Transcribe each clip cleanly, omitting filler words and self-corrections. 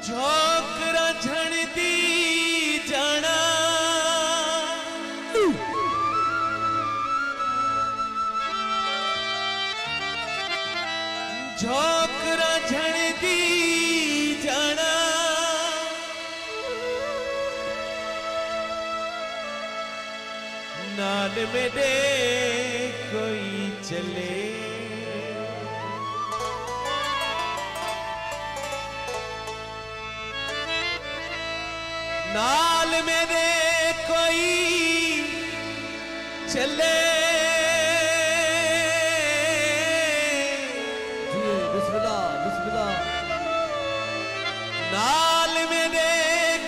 झोकरा झड़ती जाना झोकरा झड़ती जाना नाल मेरे कोई चले नाल मेरे कोई चले बिस्मिल्लाह बिस्मिल्लाह नाल मेरे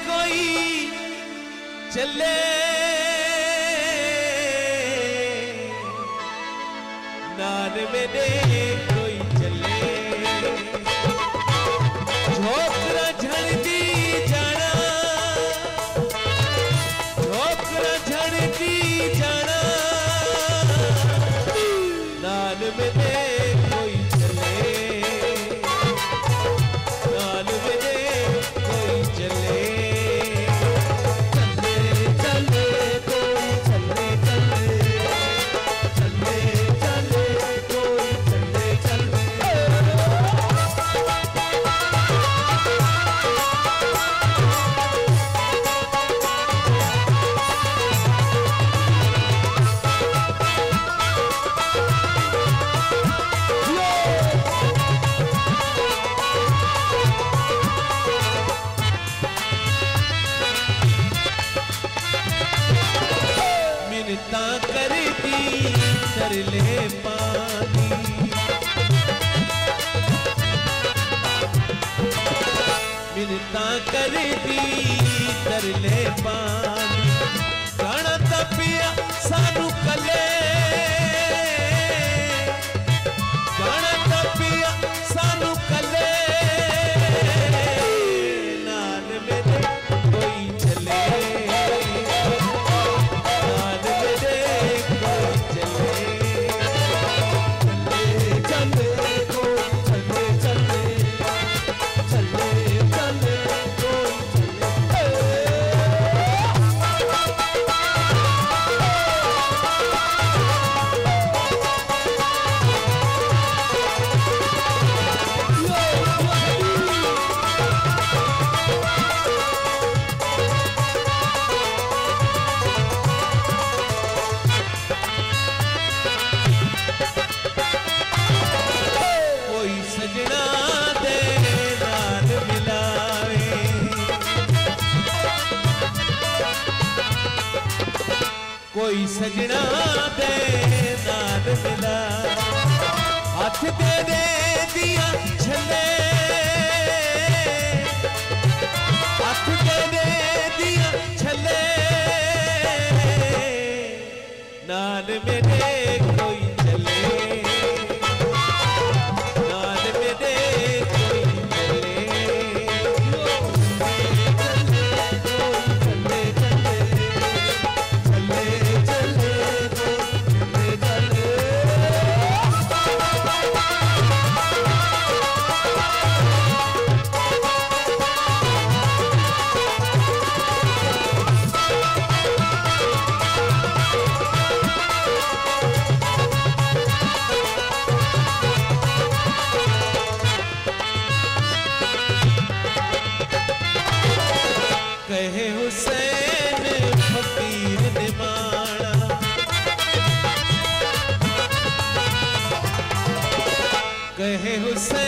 कोई चले नाल मेरे कोई चले झोकरा झड़ती जाना झोकरा झड़ती जाना नाल मेरे कोई चले नाल मेरे कोई चले चले कोई चले चले कोई चले मिन्नता करती तरले पानी मिन्नता करती तरले पानी गाना तपिया सानू कले गाना तपिया सानू कले नाल मेरे कोई चले सजना दे नाल मिलावे कोई सजना दे नाल मिला हाथ दे दे दिया छले हाथ दे दे दिया छले नाल मेरे कोई चले कहे हुसैन फकीर निमाणा कहे हुसैन